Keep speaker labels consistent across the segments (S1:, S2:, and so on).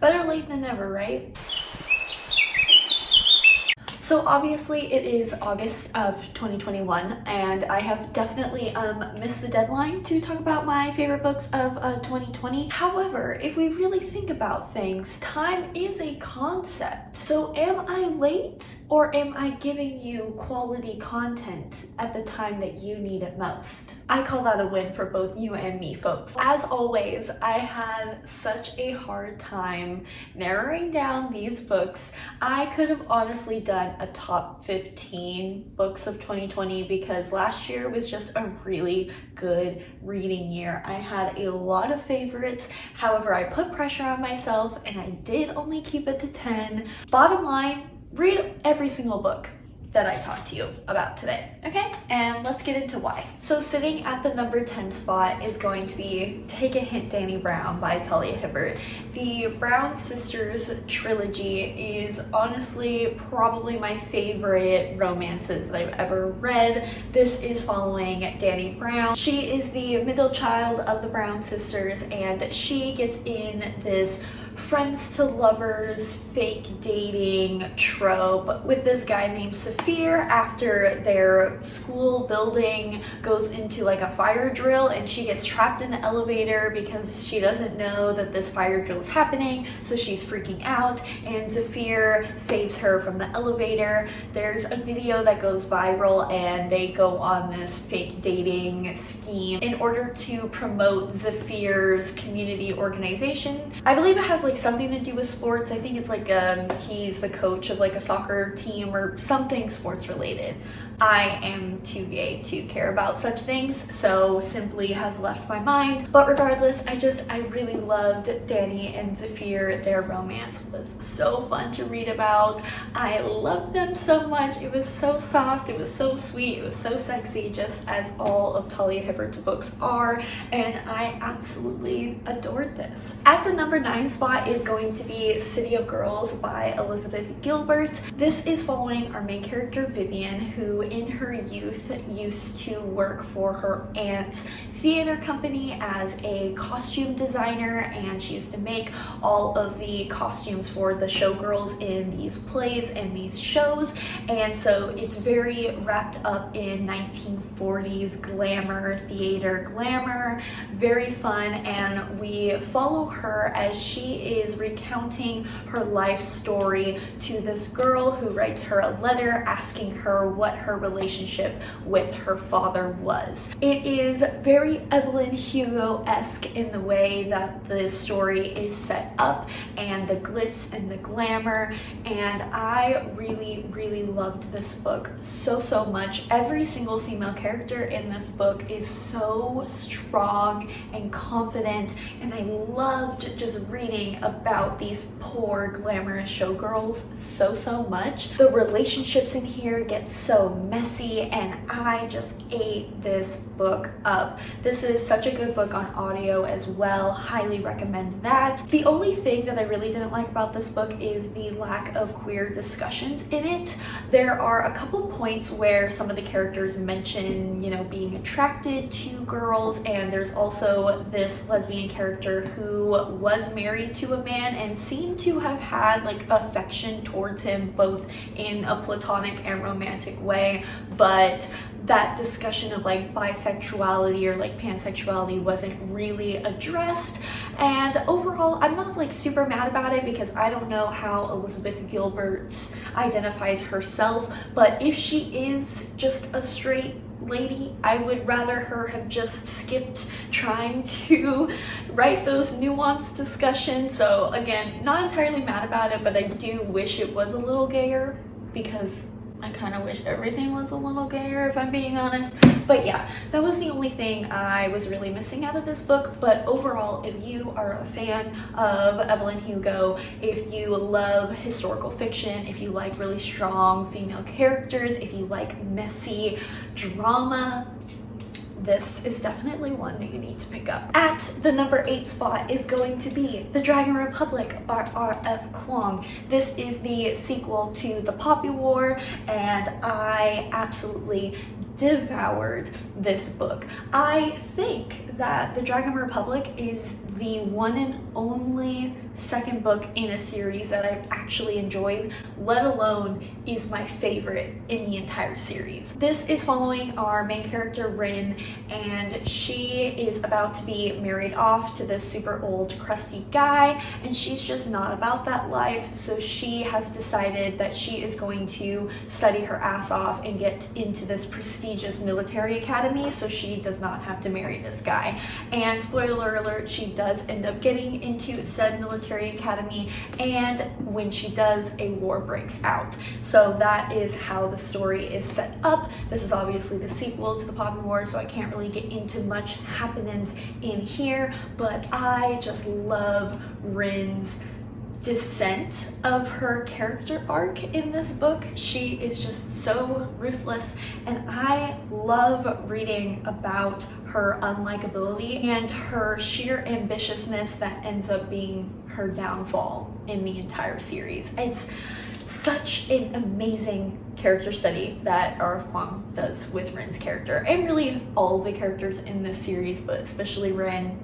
S1: Better late than never, right? So obviously it is August of 2021 and I have definitely missed the deadline to talk about my favorite books of 2020. However, if we really think about things, time is a concept. So am I late or am I giving you quality content at the time that you need it most? I call that a win for both you and me, folks. As always, I had such a hard time narrowing down these books. I could have honestly done a top 15 books of 2020 because last year was just a really good reading year. I had a lot of favorites. However, I put pressure on myself and I did only keep it to 10. Bottom line, read every single book that I talked to you about today, okay? And let's get into why. So sitting at the number 10 spot is going to be Take a Hint, Dani Brown by Talia Hibbert. The Brown Sisters trilogy is honestly probably my favorite romances that I've ever read. This is following Dani Brown. She is the middle child of the Brown sisters and she gets in this friends to lovers fake dating trope with this guy named Saphir after their school building goes into like a fire drill and she gets trapped in the elevator because she doesn't know that this fire drill is happening, so she's freaking out and Saphir saves her from the elevator. There's a video that goes viral and they go on this fake dating scheme in order to promote Saphir's community organization. I believe it has like something to do with sports. I think it's like he's the coach of like a soccer team or something sports related. I am too gay to care about such things, so simply has left my mind. But regardless, I really loved Dani and Saphir. Their romance was so fun to read about. I loved them so much. It was so soft, it was so sweet, it was so sexy, just as all of Talia Hibbert's books are, and I absolutely adored this. At the number 9 spot is going to be City of Girls by Elizabeth Gilbert. This is following our main character Vivian, who in her youth used to work for her aunt's theater company as a costume designer, and she used to make all of the costumes for the showgirls in these plays and these shows, and so it's very wrapped up in 1940s glamour, theater glamour, very fun, and we follow her as she is recounting her life story to this girl who writes her a letter asking her what her relationship with her father was. It is very Evelyn Hugo-esque in the way that the story is set up and the glitz and the glamour, and I really loved this book so much. Every single female character in this book is so strong and confident, and I loved just reading about these poor glamorous showgirls so much. The relationships in here get so messy and I just ate this book up. This is such a good book on audio as well. Highly recommend that. The only thing that I really didn't like about this book is the lack of queer discussions in it. There are a couple points where some of the characters mention, you know, being attracted to girls, and there's also this lesbian character who was married to a man and seemed to have had like affection towards him both in a platonic and romantic way, but that discussion of like bisexuality or like pansexuality wasn't really addressed. And overall, I'm not like super mad about it because I don't know how Elizabeth Gilbert identifies herself, but if she is just a straight lady, I would rather her have just skipped trying to write those nuanced discussions. So again, not entirely mad about it, but I do wish it was a little gayer because I kind of wish everything was a little gayer, if I'm being honest. But yeah, that was the only thing I was really missing out of this book. But overall, if you are a fan of Evelyn Hugo, if you love historical fiction, if you like really strong female characters, if you like messy drama, this is definitely one that you need to pick up. At the number 8 spot is going to be The Dragon Republic by R.F. Kuang. This is the sequel to The Poppy War, and I absolutely devoured this book. I think that The Dragon Republic is the one and only second book in a series that I've actually enjoyed, let alone is my favorite in the entire series. This is following our main character Rin, and she is about to be married off to this super old crusty guy, and she's just not about that life, so she has decided that she is going to study her ass off and get into this prestigious military academy so she does not have to marry this guy. And spoiler alert, she does end up getting into said military academy, and when she does, a war breaks out. So that is how the story is set up. This is obviously the sequel to the Poppy War, so I can't really get into much happenings in here, but I just love Rin's descent of her character arc in this book. She is just so ruthless, and I love reading about her unlikability and her sheer ambitiousness that ends up being her downfall in the entire series. It's such an amazing character study that R.F. Kuang does with Rin's character, and really all of the characters in this series, but especially Rin.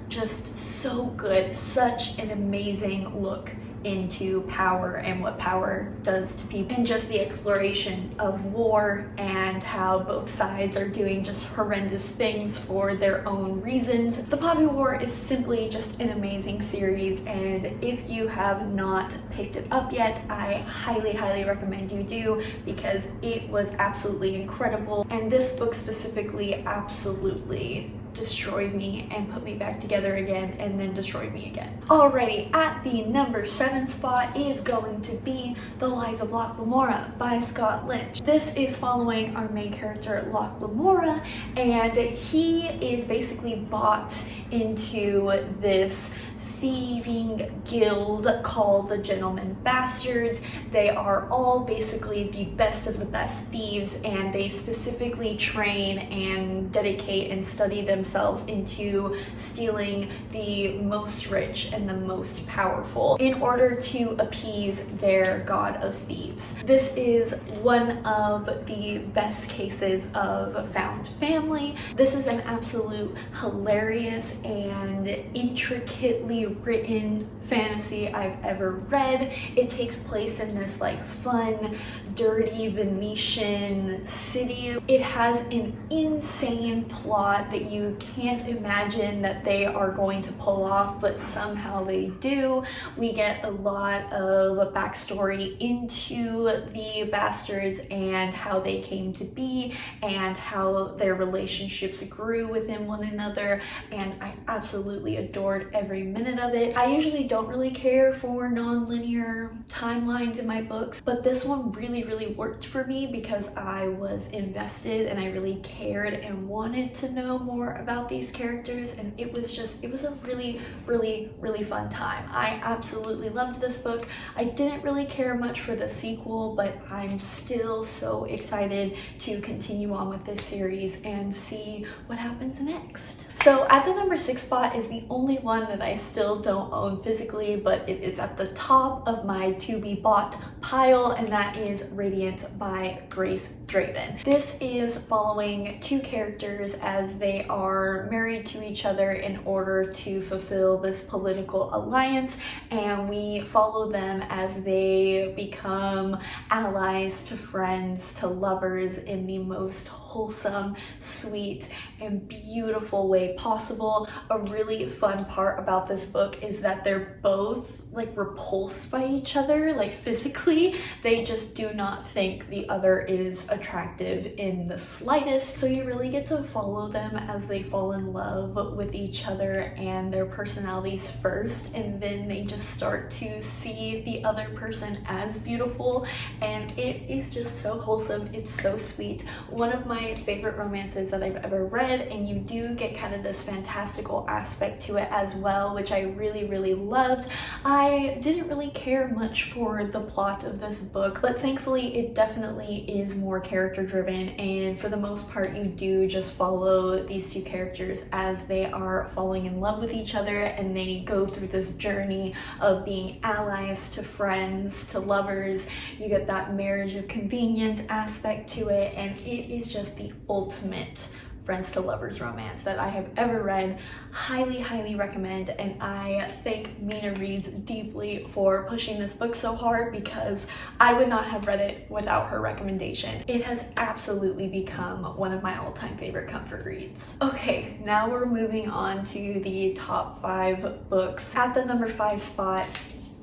S1: Just so good. Such an amazing look into power and what power does to people, and just the exploration of war and how both sides are doing just horrendous things for their own reasons. The Poppy War is simply just an amazing series, and if you have not picked it up yet, I highly recommend you do, because it was absolutely incredible, and this book specifically absolutely destroyed me and put me back together again, and then destroyed me again. Alrighty, at the number 7 spot is going to be The Lies of Locke Lamora by Scott Lynch. This is following our main character Locke Lamora, and he is basically bought into this thieving guild called the Gentlemen Bastards. They are all basically the best of the best thieves, and they specifically train and dedicate and study themselves into stealing the most rich and the most powerful in order to appease their god of thieves. This is one of the best cases of found family. This is an absolute hilarious and intricately written fantasy I've ever read. It takes place in this like fun, dirty Venetian city. It has an insane plot that you can't imagine that they are going to pull off, but somehow they do. We get a lot of backstory into the bastards and how they came to be and how their relationships grew within one another, and I absolutely adored every minute of it. I usually don't really care for non-linear timelines in my books, but this one really worked for me because I was invested and I really cared and wanted to know more about these characters, and it was a really fun time. I absolutely loved this book. I didn't really care much for the sequel, but I'm still so excited to continue on with this series and see what happens next. So at the number 6 spot is the only one that I still don't own physically, but it is at the top of my to be bought pile, and that is Radiant by Grace Draven. This is following two characters as they are married to each other in order to fulfill this political alliance, and we follow them as they become allies to friends to lovers in the most wholesome, sweet, and beautiful way possible. A really fun part about this book is that they're both like repulsed by each other, like physically. They just do not think the other is attractive in the slightest. So you really get to follow them as they fall in love with each other and their personalities first, and then they just start to see the other person as beautiful, and it is just so wholesome. It's so sweet. One of my favorite romances that I've ever read, and you do get kind of this fantastical aspect to it as well, which I really loved. I didn't really care much for the plot of this book, but thankfully it definitely is more character driven, and for the most part you do just follow these two characters as they are falling in love with each other, and they go through this journey of being allies to friends to lovers. You get that marriage of convenience aspect to it, and it is just the ultimate friends to lovers romance that I have ever read. Highly, highly recommend, and I thank Mina Reeds deeply for pushing this book so hard because I would not have read it without her recommendation. It has absolutely become one of my all-time favorite comfort reads. Okay, now we're moving on to the top 5 books. At the number 5 spot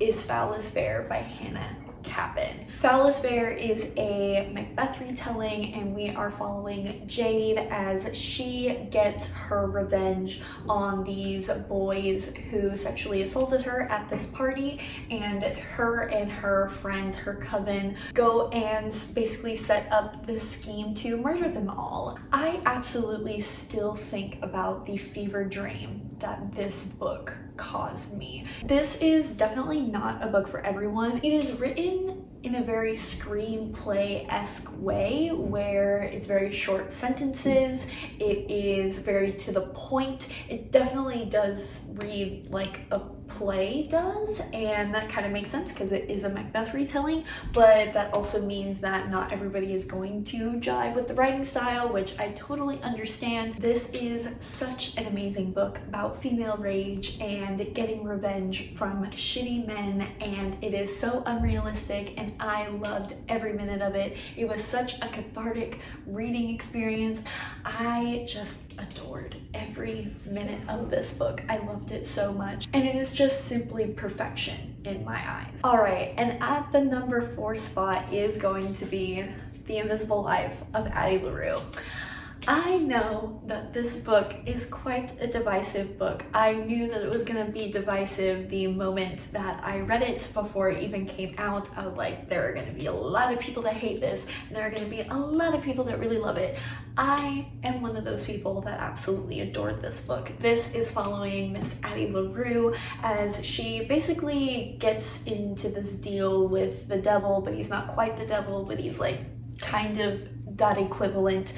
S1: is Foul is Fair by Hannah Capin. Foul is Fair is a Macbeth retelling, and we are following Jade as she gets her revenge on these boys who sexually assaulted her at this party, and her friends, her coven, go and basically set up this scheme to murder them all. I absolutely still think about the fever dream that this book caused me. This is definitely not a book for everyone. It is written in a very screenplay-esque way where it's very short sentences, it is very to the point. It definitely does read like a play does, and that kind of makes sense because it is a Macbeth retelling, but that also means that not everybody is going to jive with the writing style, which I totally understand. This is such an amazing book about female rage and getting revenge from shitty men, and it is so unrealistic, and I loved every minute of it. It was such a cathartic reading experience. I just adored every minute of this book. I loved it so much, and it is just simply perfection in my eyes. All right, and at the number 4 spot is going to be The Invisible Life of Addie LaRue. I know that this book is quite a divisive book. I knew that it was gonna be divisive the moment that I read it before it even came out. I was like, there are gonna be a lot of people that hate this, and there are gonna be a lot of people that really love it. I am one of those people that absolutely adored this book. This is following Miss Addie LaRue as she basically gets into this deal with the devil, but he's not quite the devil, but he's like kind of that equivalent,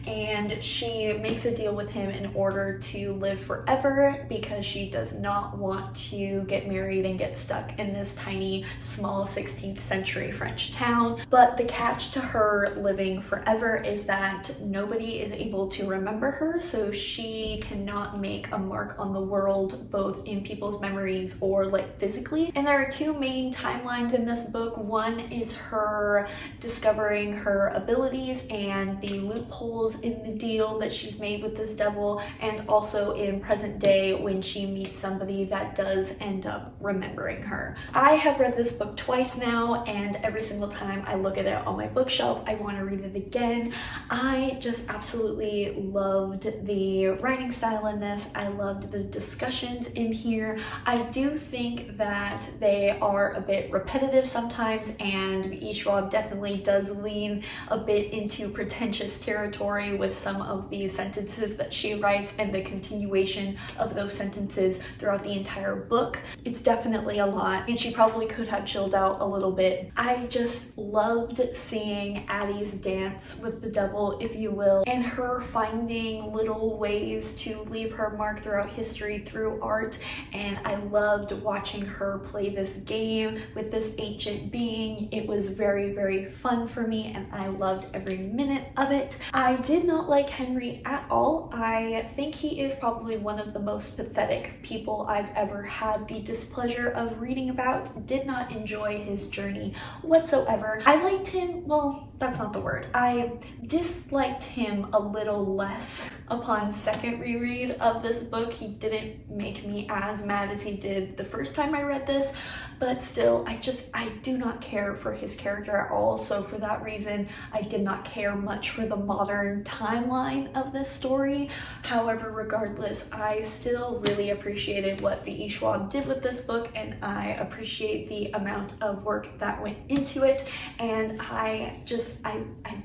S1: and she makes a deal with him in order to live forever because she does not want to get married and get stuck in this tiny small 16th century French town. But the catch to her living forever is that nobody is able to remember her, so she cannot make a mark on the world both in people's memories or like physically. And there are 2 main timelines in this book. One is her discovering her abilities and the loopholes in the deal that she's made with this devil, and also in present day when she meets somebody that does end up remembering her. I have read this book twice now, and every single time I look at it on my bookshelf, I want to read it again. I just absolutely loved the writing style in this. I loved the discussions in here. I do think that they are a bit repetitive sometimes, and E. Schwab definitely does lean a bit into pretentious territory with some of the sentences that she writes and the continuation of those sentences throughout the entire book. It's definitely a lot, and she probably could have chilled out a little bit. I just loved seeing Addie's dance with the devil, if you will, and her finding little ways to leave her mark throughout history through art, and I loved watching her play this game with this ancient being. It was very, very fun for me, and I loved every minute of it. I did not like Henry at all. I think he is probably one of the most pathetic people I've ever had the displeasure of reading about. Did not enjoy his journey whatsoever. I liked him, well, that's not the word. I disliked him a little less upon second reread of this book. He didn't make me as mad as he did the first time I read this, but still, I do not care for his character at all, so for that reason, I did not care much for the modern timeline of this story. However, regardless, I still really appreciated what V.E. Schwab did with this book, and I appreciate the amount of work that went into it, and I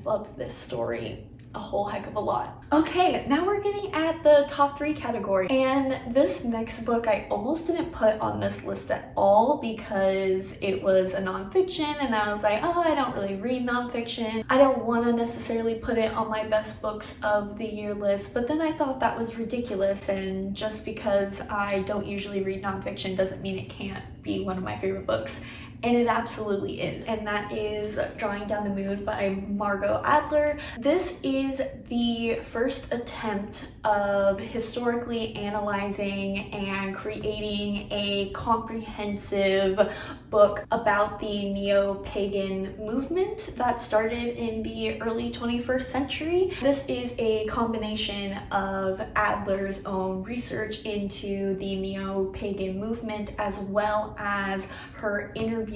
S1: loved this story a whole heck of a lot. Okay, now we're getting at the top 3 category, and this next book I almost didn't put on this list at all because it was a nonfiction, and I was like, oh, I don't really read nonfiction. I don't want to necessarily put it on my best books of the year list, but then I thought that was ridiculous, and just because I don't usually read nonfiction doesn't mean it can't be one of my favorite books. and it absolutely is, and that is Drawing Down the Moon by Margot Adler. This is the first attempt of historically analyzing and creating a comprehensive book about the neo-pagan movement that started in the early 21st century. This is a combination of Adler's own research into the neo-pagan movement, as well as her interviewing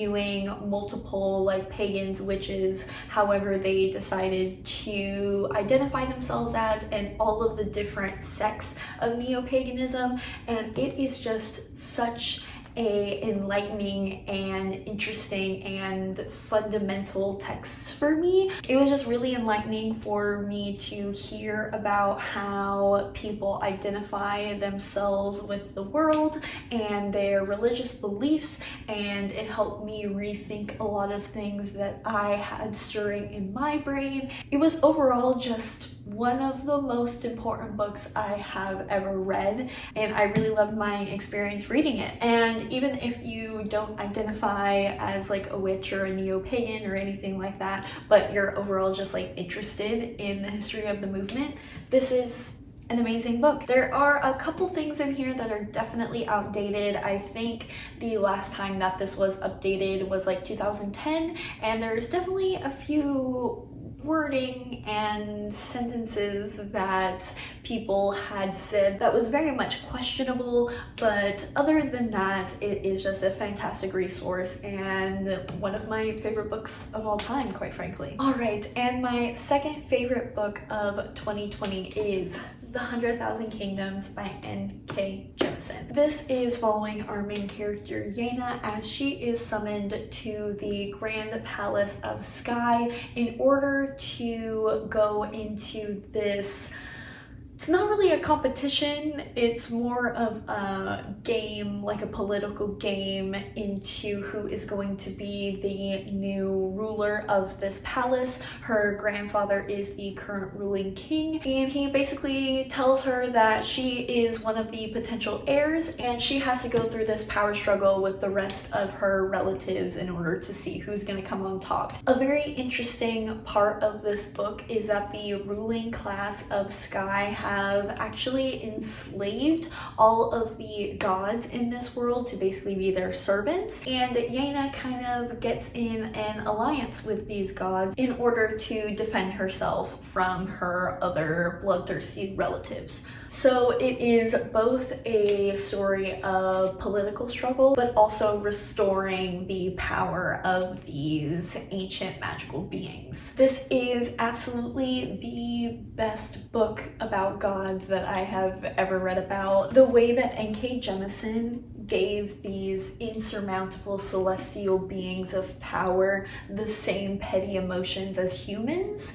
S1: multiple pagans, witches, however they decided to identify themselves as, and all of the different sects of neo-paganism. And it is just such a enlightening and interesting and fundamental text for me. It was just really enlightening for me to hear about how people identify themselves with the world and their religious beliefs, and it helped me rethink a lot of things that I had stirring in my brain. It was overall just one of the most important books I have ever read, and I really loved my experience reading it. And even if you don't identify as a witch or a neo-pagan or anything like that, but you're overall just interested in the history of the movement, this is an amazing book. There are a couple things in here that are definitely outdated. I think the last time that this was updated was 2010, and there's definitely a few wording and sentences that people had said that was very much questionable, but other than that, it is just a fantastic resource and one of my favorite books of all time, quite frankly. All right, and my second favorite book of 2020 is The 100,000 Kingdoms by N.K. Jemisin. This is following our main character Yena as she is summoned to the Grand Palace of Sky in order to go into this. It's not really a competition, it's more of a game, a political game into who is going to be the new ruler of this palace. Her grandfather is the current ruling king, and he basically tells her that she is one of the potential heirs, and she has to go through this power struggle with the rest of her relatives in order to see who's going to come on top. A very interesting part of this book is that the ruling class of Sky have actually enslaved all of the gods in this world to basically be their servants, and Yena kind of gets in an alliance with these gods in order to defend herself from her other bloodthirsty relatives. So it is both a story of political struggle, but also restoring the power of these ancient magical beings. This is absolutely the best book about gods that I have ever read about. The way that N.K. Jemisin gave these insurmountable celestial beings of power the same petty emotions as humans,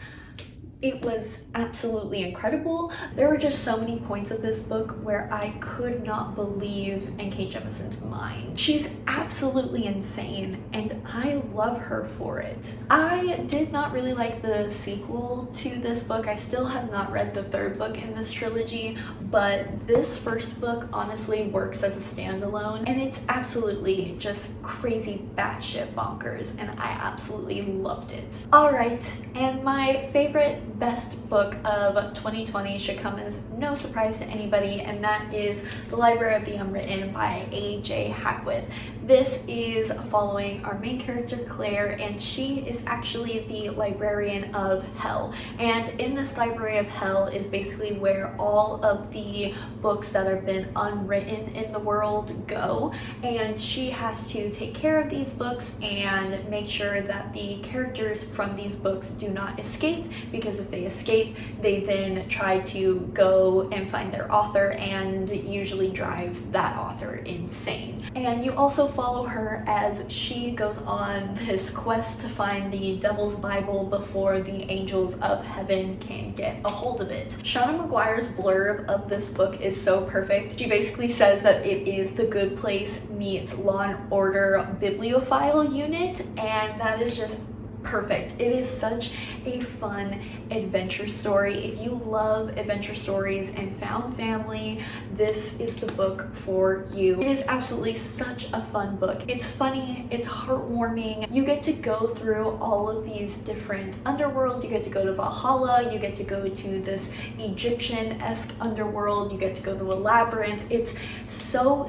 S1: it was absolutely incredible. There were just so many points of this book where I could not believe N.K. Jemisin's mind. She's absolutely insane, and I love her for it. I did not really like the sequel to this book. I still have not read the third book in this trilogy, but this first book honestly works as a standalone, and it's absolutely just crazy batshit bonkers, and I absolutely loved it. Alright, and my favorite best book of 2020 should come as no surprise to anybody, and that is The Library of the Unwritten by A.J. Hackwith. This is following our main character Claire, and she is actually the librarian of hell. And in this library of hell is basically where all of the books that have been unwritten in the world go, and she has to take care of these books and make sure that the characters from these books do not escape, because if they escape, they then try to go and find their author and usually drive that author insane. And you also follow her as she goes on this quest to find the Devil's Bible before the angels of heaven can get a hold of it. Shauna Maguire's blurb of this book is so perfect. She basically says that it is The Good Place meets Law and Order bibliophile unit, and that is just perfect. It is such a fun adventure story. If you love adventure stories and found family, this is the book for you. It is absolutely such a fun book. It's funny, it's heartwarming. You get to go through all of these different underworlds. You get to go to Valhalla, you get to go to this Egyptian-esque underworld, you get to go to a labyrinth. It's so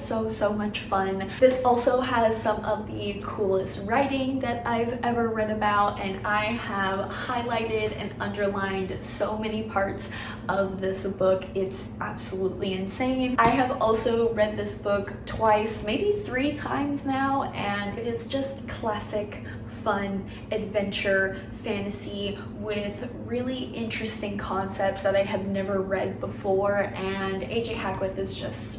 S1: much fun. This also has some of the coolest writing that I've ever read about, and I have highlighted and underlined so many parts of this book. It's absolutely insane. I have also read this book twice, maybe 3 times now, and it is just classic fun adventure fantasy with really interesting concepts that I have never read before, and AJ Hackworth is just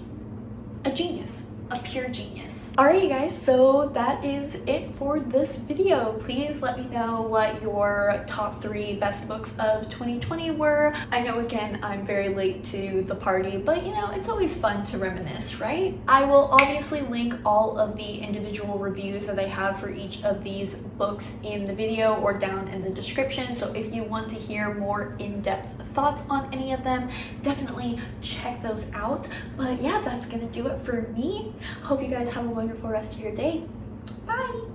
S1: a genius, a pure genius. Alright you guys, so that is it for this video. Please let me know what your top 3 best books of 2020 were. I know again I'm very late to the party, but you know, it's always fun to reminisce, right? I will obviously link all of the individual reviews that I have for each of these books in the video or down in the description, so if you want to hear more in-depth thoughts on any of them, definitely check those out. But yeah, that's gonna do it for me. Hope you guys have a wonderful rest of your day. Bye!